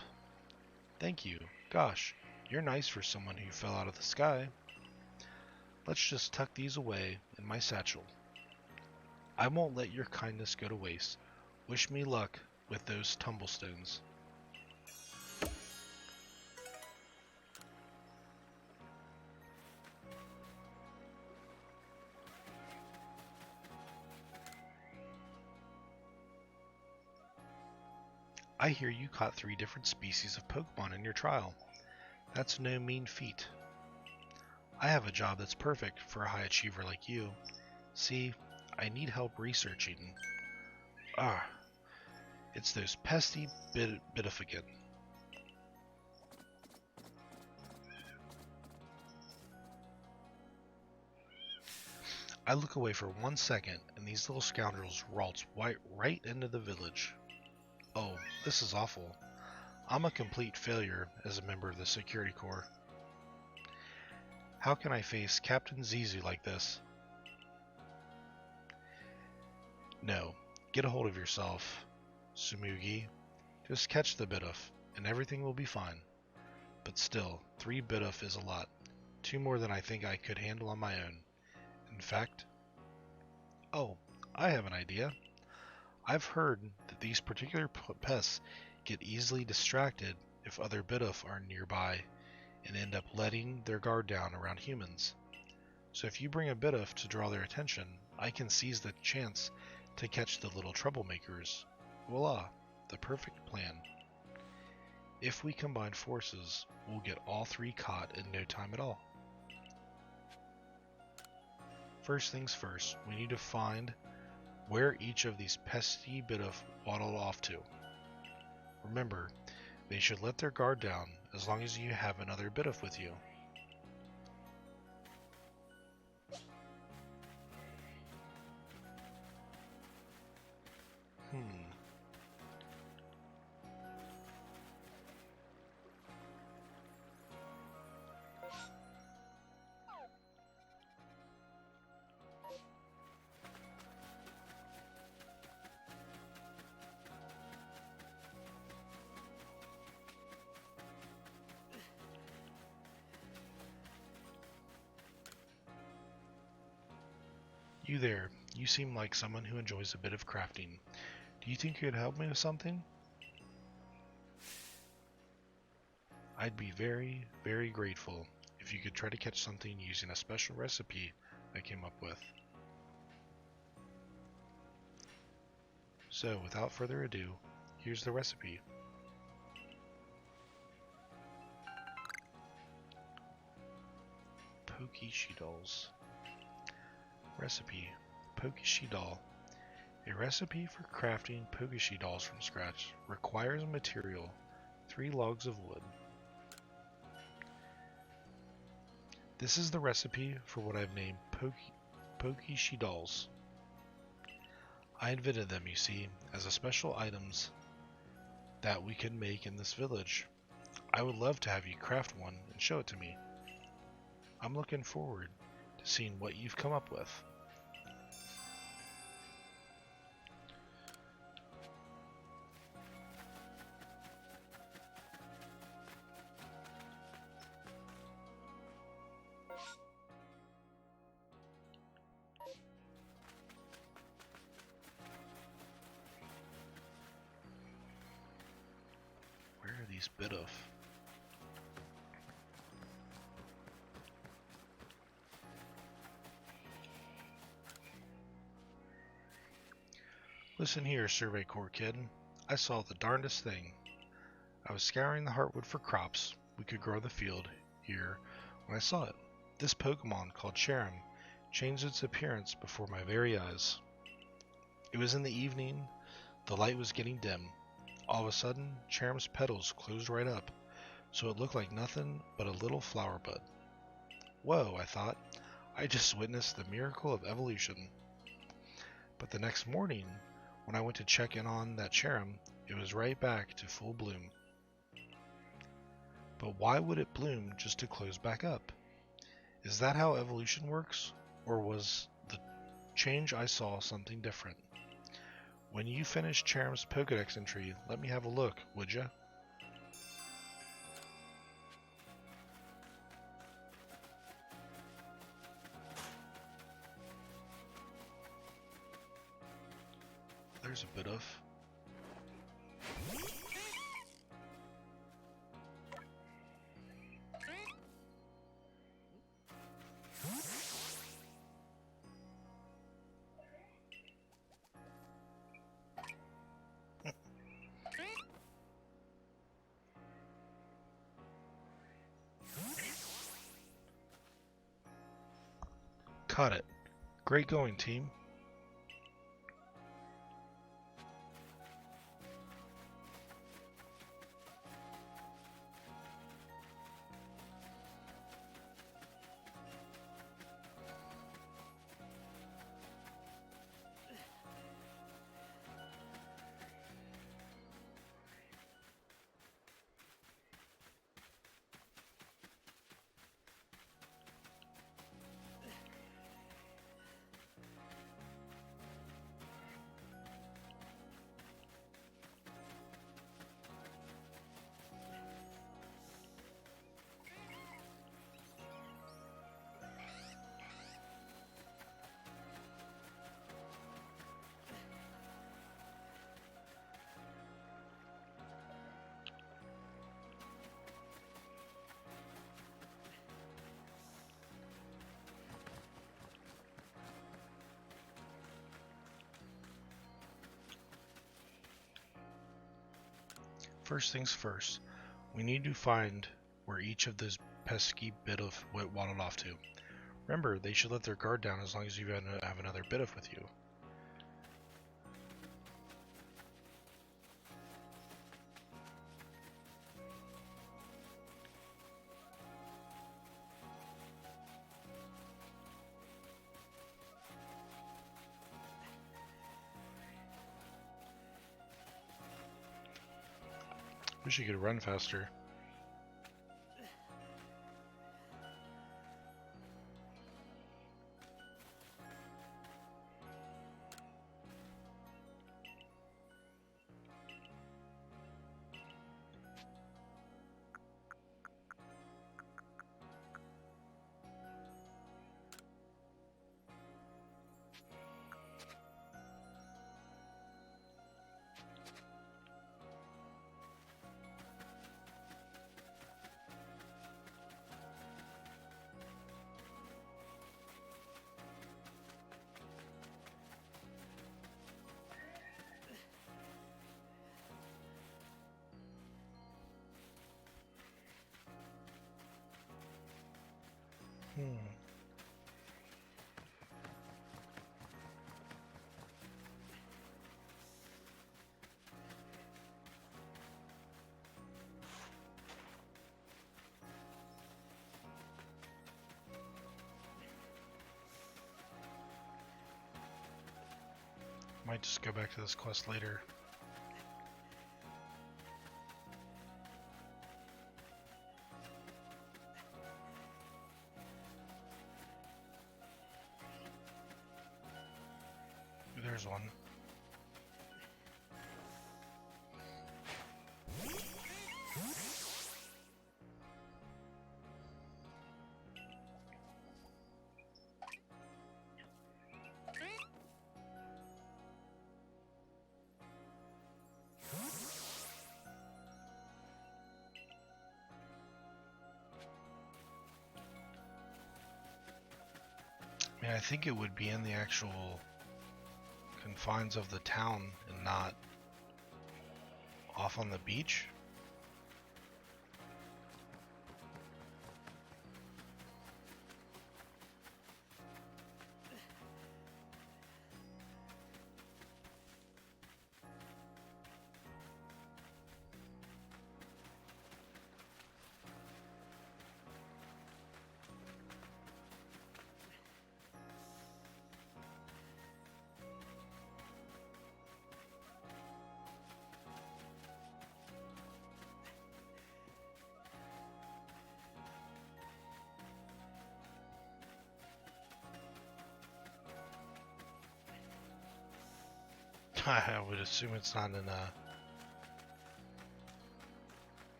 Thank you. Gosh, you're nice for someone who fell out of the sky. Let's just tuck these away in my satchel. I won't let your kindness go to waste. Wish me luck with those tumblestones. I hear you caught 3 different species of Pokemon in your trial. That's no mean feat. I have a job that's perfect for a high achiever like you. See, I need help researching. It's those pesky Bidaffigan. I look away for 1 second, and these little scoundrels waltz right into the village. Oh, this is awful. I'm a complete failure as a member of the security corps. How can I face Captain Zizu like this? No, get a hold of yourself, Sumugi. Just catch the Bidoof, and everything will be fine. But still, 3 Bidoof is a lot. 2 more than I think I could handle on my own. In fact... Oh, I have an idea. I've heard that these particular pests get easily distracted if other Bidoof are nearby and end up letting their guard down around humans. So if you bring a Bidoof to draw their attention, I can seize the chance to catch the little troublemakers. Voila, the perfect plan. If we combine forces, we'll get all 3 caught in no time at all. First things first, we need to find where each of these pesky Bidoof waddled off to. Remember, they should let their guard down as long as you have another Bidoof with you. You there, you seem like someone who enjoys a bit of crafting. Do you think you could help me with something? I'd be very, very grateful if you could try to catch something using a special recipe I came up with. So, without further ado, here's the recipe. Pokeshidolls. Recipe: Pokeshidoll. A recipe for crafting Pokeshidolls from scratch requires material: 3 logs of wood. This is the recipe for what I've named Pokeshidolls. I invented them, you see, as a special items that we could make in this village. I would love to have you craft one and show it to me. I'm looking forward to seeing what you've come up with. Where are these Bidoof? Listen here, Survey Corps kid. I saw the darndest thing. I was scouring the heartwood for crops we could grow in the field here when I saw it. This Pokemon called Cherim changed its appearance before my very eyes. It was in the evening, the light was getting dim. All of a sudden, Cherim's petals closed right up, so it looked like nothing but a little flower bud. Whoa, I thought, I just witnessed the miracle of evolution. But the next morning, when I went to check in on that Cherim, it was right back to full bloom. But why would it bloom just to close back up? Is that how evolution works? Or was the change I saw something different? When you finish Cherim's Pokedex entry, let me have a look, would ya? There's a Bidoof. Caught it. Great going, team. First things first, we need to find where each of those pesky bit of waddled off to. Remember, they should let their guard down as long as you have another bit of with you. Wish you could run faster. Might just go back to this quest later. There's one. I mean, I think it would be in the actual confines of the town and not off on the beach. I would assume it's not in a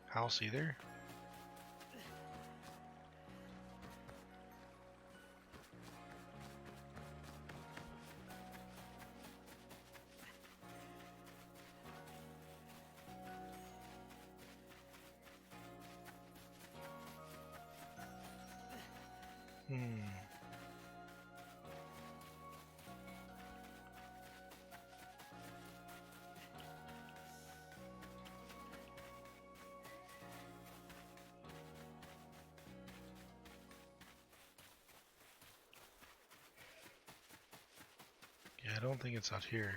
house either. Yeah, I don't think it's out here.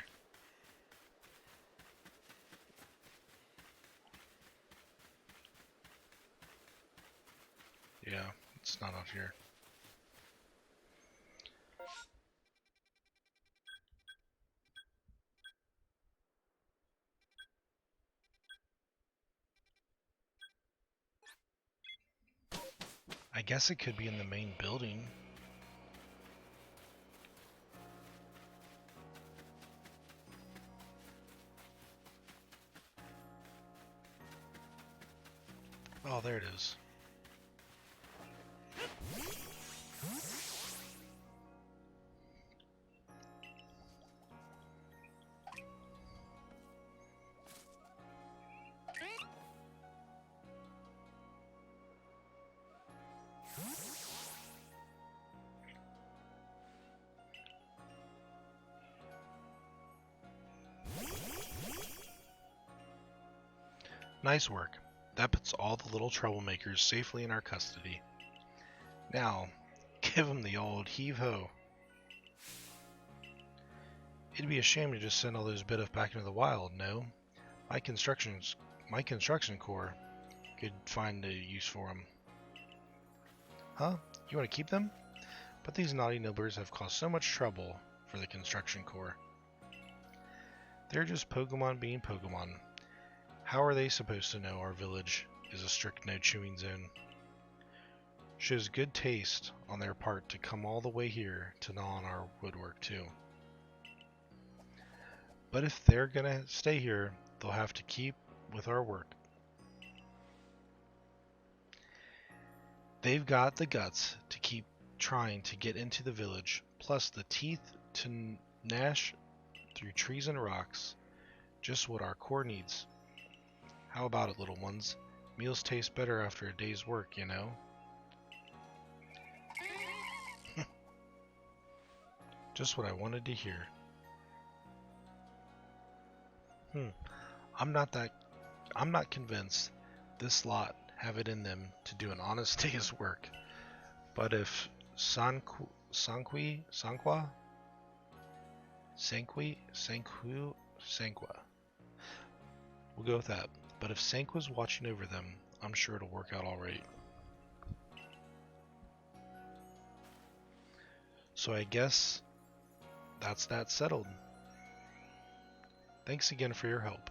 Yeah, it's not out here. I guess it could be in the main building. Oh, there it is. Nice work. That puts all the little troublemakers safely in our custody. Now, give 'em the old heave-ho. It'd be a shame to just send all those Biddef back into the wild, no? My construction corps could find a use for them. Huh? You want to keep them? But these naughty nibblers have caused so much trouble for the construction corps. They're just Pokemon being Pokemon. How are they supposed to know our village is a strict no-chewing zone? Shows good taste on their part to come all the way here to gnaw on our woodwork too. But if they're gonna stay here, they'll have to keep with our work. They've got the guts to keep trying to get into the village, plus the teeth to gnash through trees and rocks. Just what our corps needs. How about it, little ones? Meals taste better after a day's work, you know? Just what I wanted to hear. I'm not convinced this lot have it in them to do an honest day's work. But if Sanqua, we'll go with that. But if Sanqua's watching over them, I'm sure it'll work out alright. So I guess that's that settled. Thanks again for your help.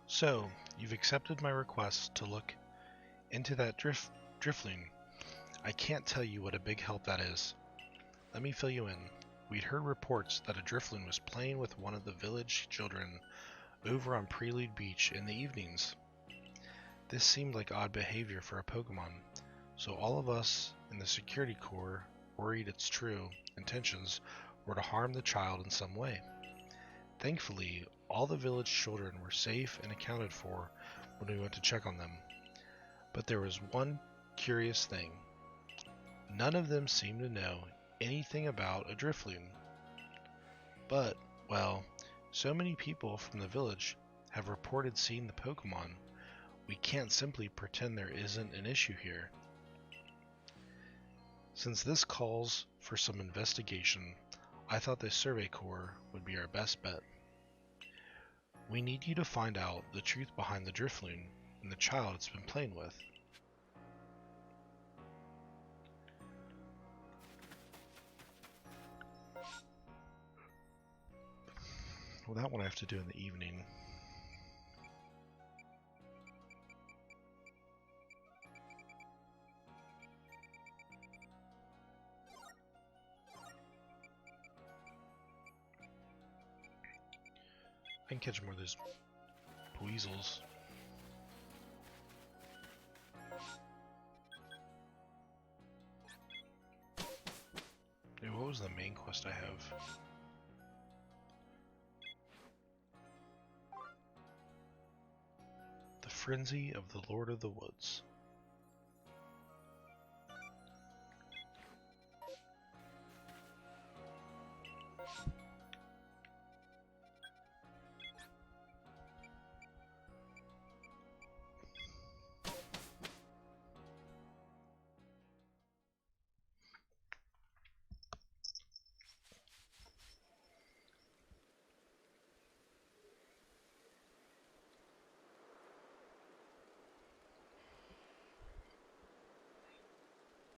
So, you've accepted my request to look into that Drifloon. I can't tell you what a big help that is. Let me fill you in. We'd heard reports that a Drifloon was playing with one of the village children over on Prelude Beach in the evenings. This seemed like odd behavior for a Pokemon, so all of us in the security corps worried its true intentions were to harm the child in some way. Thankfully, all the village children were safe and accounted for when we went to check on them. But there was one curious thing. None of them seemed to know anything about a Drifloon. But, well, so many people from the village have reported seeing the Pokemon, we can't simply pretend there isn't an issue here. Since this calls for some investigation, I thought the Survey Corps would be our best bet. We need you to find out the truth behind the Drifloon and the child it's been playing with. Well, that one I have to do in the evening. I can catch more of those weasels. Dude, what was the main quest I have? The Frenzy of the Lord of the Woods.